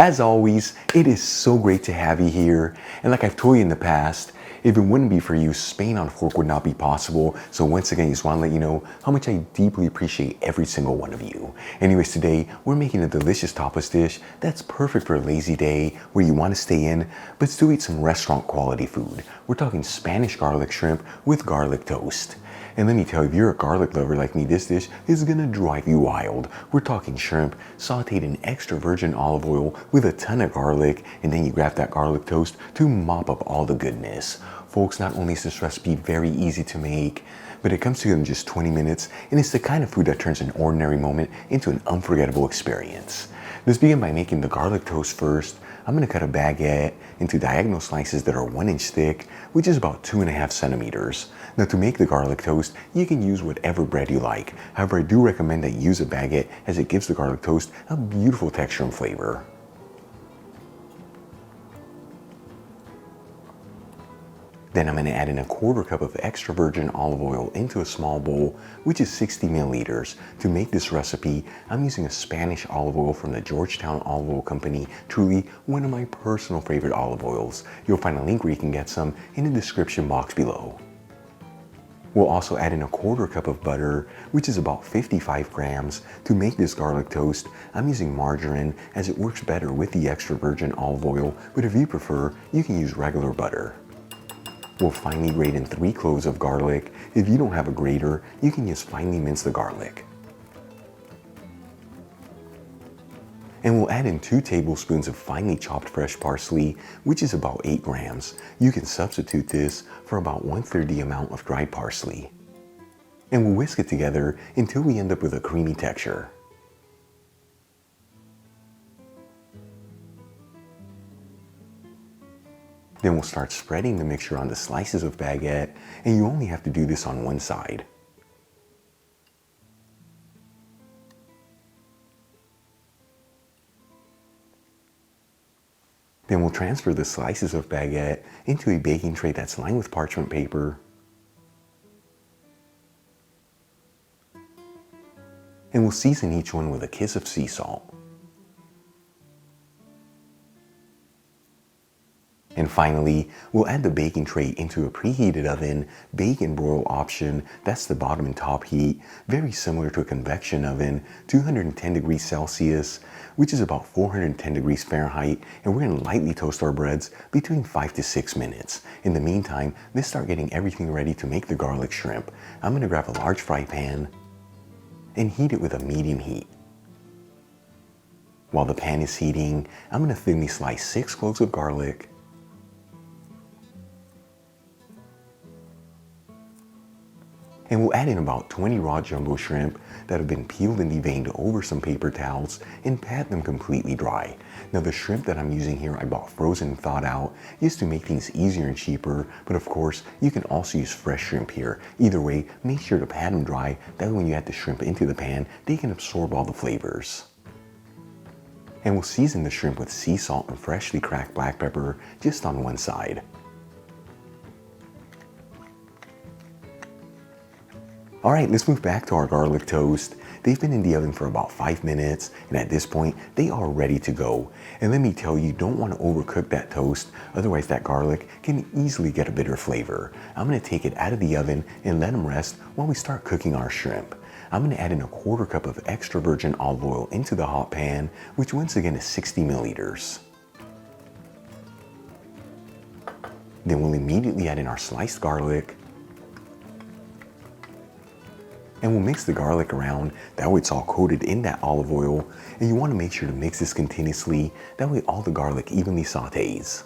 As always, it is so great to have you here. And like I've told you in the past, if it wouldn't be for you, Spain on a fork would not be possible. So once again, I just want to let you know how much I deeply appreciate every single one of you. Anyways, today we're making a delicious tapas dish that's perfect for a lazy day where you want to stay in, but still eat some restaurant quality food. We're talking Spanish garlic shrimp with garlic toast. And let me tell you, if you're a garlic lover like me, this dish is gonna drive you wild. We're talking shrimp sauteed in extra virgin olive oil with a ton of garlic, and then you grab that garlic toast to mop up all the goodness. Folks, not only is this recipe very easy to make, but it comes together in just 20 minutes, and it's the kind of food that turns an ordinary moment into an unforgettable experience. Let's begin by making the garlic toast first. I'm gonna cut a baguette into diagonal slices that are 1 inch thick, which is about 2.5 centimeters. Now to make the garlic toast, you can use whatever bread you like. However, I do recommend that you use a baguette as it gives the garlic toast a beautiful texture and flavor. Then I'm gonna add in a 1/4 cup of extra virgin olive oil into a small bowl, which is 60 milliliters. To make this recipe, I'm using a Spanish olive oil from the Georgetown Olive Oil Company, truly one of my personal favorite olive oils. You'll find a link where you can get some in the description box below. We'll also add in a 1/4 cup of butter, which is about 55 grams. To make this garlic toast, I'm using margarine as it works better with the extra virgin olive oil, but if you prefer, you can use regular butter. We'll finely grate in 3 cloves of garlic. If you don't have a grater, you can just finely mince the garlic. And we'll add in 2 tablespoons of finely chopped fresh parsley, which is about 8 grams. You can substitute this for about 1/3 the amount of dried parsley. And we'll whisk it together until we end up with a creamy texture. Then we'll start spreading the mixture on the slices of baguette, and you only have to do this on one side. Then we'll transfer the slices of baguette into a baking tray that's lined with parchment paper. And we'll season each one with a kiss of sea salt. And finally, we'll add the baking tray into a preheated oven, bake and broil option, that's the bottom and top heat, very similar to a convection oven, 210 degrees Celsius, which is about 410 degrees Fahrenheit, and we're gonna lightly toast our breads between 5 to 6 minutes. In the meantime, let's start getting everything ready to make the garlic shrimp. I'm gonna grab a large fry pan and heat it with a medium heat. While the pan is heating, I'm gonna thinly slice 6 cloves of garlic, and we'll add in about 20 raw jumbo shrimp that have been peeled and deveined over some paper towels and pat them completely dry. Now the shrimp that I'm using here I bought frozen and thawed out just to make things easier and cheaper, but of course you can also use fresh shrimp here. Either way, make sure to pat them dry, that way when you add the shrimp into the pan, they can absorb all the flavors. And we'll season the shrimp with sea salt and freshly cracked black pepper just on one side. Alright, let's move back to our garlic toast. They've been in the oven for about 5 minutes, and at this point, they are ready to go. And let me tell you, don't want to overcook that toast, otherwise that garlic can easily get a bitter flavor. I'm going to take it out of the oven and let them rest while we start cooking our shrimp. I'm going to add in a 1/4 cup of extra virgin olive oil into the hot pan, which once again is 60 milliliters. Then we'll immediately add in our sliced garlic, and we'll mix the garlic around, that way it's all coated in that olive oil, and you want to make sure to mix this continuously, that way all the garlic evenly sautés.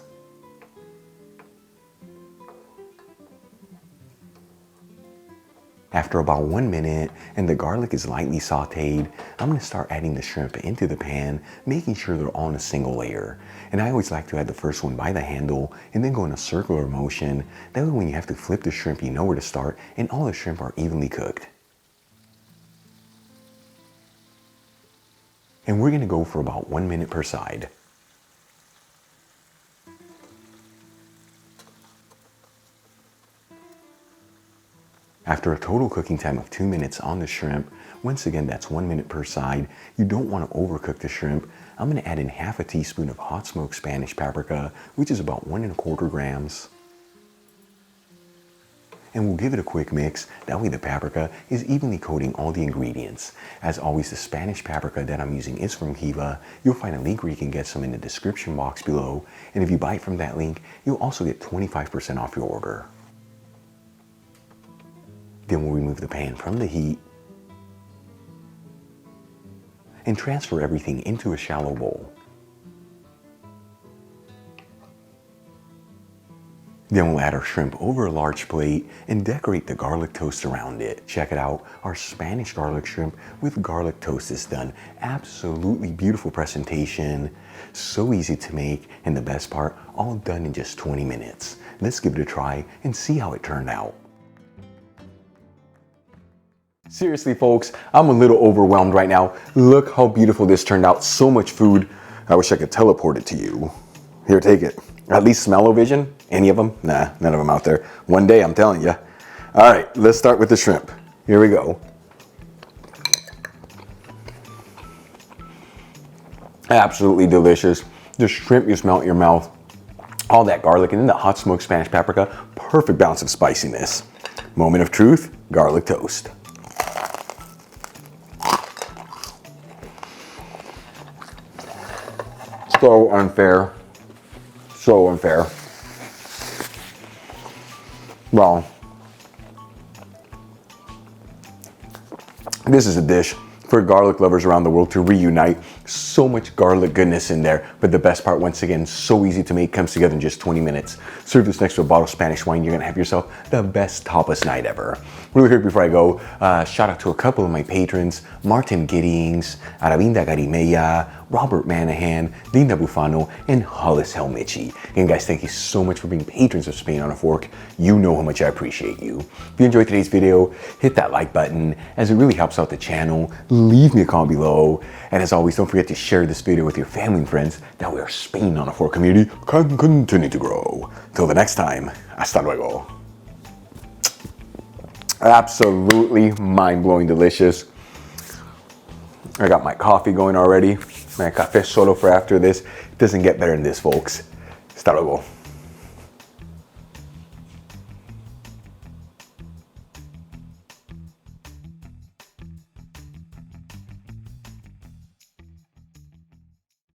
After about 1 minute and the garlic is lightly sauteed, I'm going to start adding the shrimp into the pan, making sure they're all in a single layer. And I always like to add the first one by the handle and then go in a circular motion, that way when you have to flip the shrimp you know where to start and all the shrimp are evenly cooked. And we're going to go for about 1 minute per side. After a total cooking time of 2 minutes on the shrimp, once again that's 1 minute per side, you don't want to overcook the shrimp. I'm going to add in half a teaspoon of hot smoked Spanish paprika, which is about 1¼ grams. And we'll give it a quick mix, that way the paprika is evenly coating all the ingredients. As always, the Spanish paprika that I'm using is from Gila. You'll find a link where you can get some in the description box below, and if you buy it from that link, you'll also get 25% off your order. Then we'll remove the pan from the heat and transfer everything into a shallow bowl. Then we'll add our shrimp over a large plate and decorate the garlic toast around it. Check it out, our Spanish garlic shrimp with garlic toast is done. Absolutely beautiful presentation, so easy to make, and the best part, all done in just 20 minutes. Let's give it a try and see how it turned out. Seriously folks, I'm a little overwhelmed right now. Look how beautiful this turned out, so much food. I wish I could teleport it to you. Here, take it. At least smell-o-vision? Any of them? Nah, none of them out there. One day, I'm telling you. All right, let's start with the shrimp. Here we go. Absolutely delicious. The shrimp, you smell it in your mouth. All that garlic and then the hot smoked Spanish paprika. Perfect balance of spiciness. Moment of truth, garlic toast. So unfair. So unfair. Well, this is a dish for garlic lovers around the world to reunite. So much garlic goodness in there, but the best part, once again, so easy to make, comes together in just 20 minutes. Serve this next to a bottle of Spanish wine, you're gonna have yourself the best tapas night ever. Really quick before I go, shout out to a couple of my patrons, Martin Giddings, Aravinda Garimella, Robert Manahan, Linda Bufano, and Hollis Helmichi. Again guys, thank you so much for being patrons of Spain on a Fork. You know how much I appreciate you. If you enjoyed today's video, hit that like button as it really helps out the channel. Leave me a comment below. And as always, don't forget to share this video with your family and friends. That way our Spain on a Fork community can continue to grow. Till the next time, hasta luego. Absolutely mind-blowing delicious. I got my coffee going already. My café solo for after this. It doesn't get better than this, folks. Hasta luego.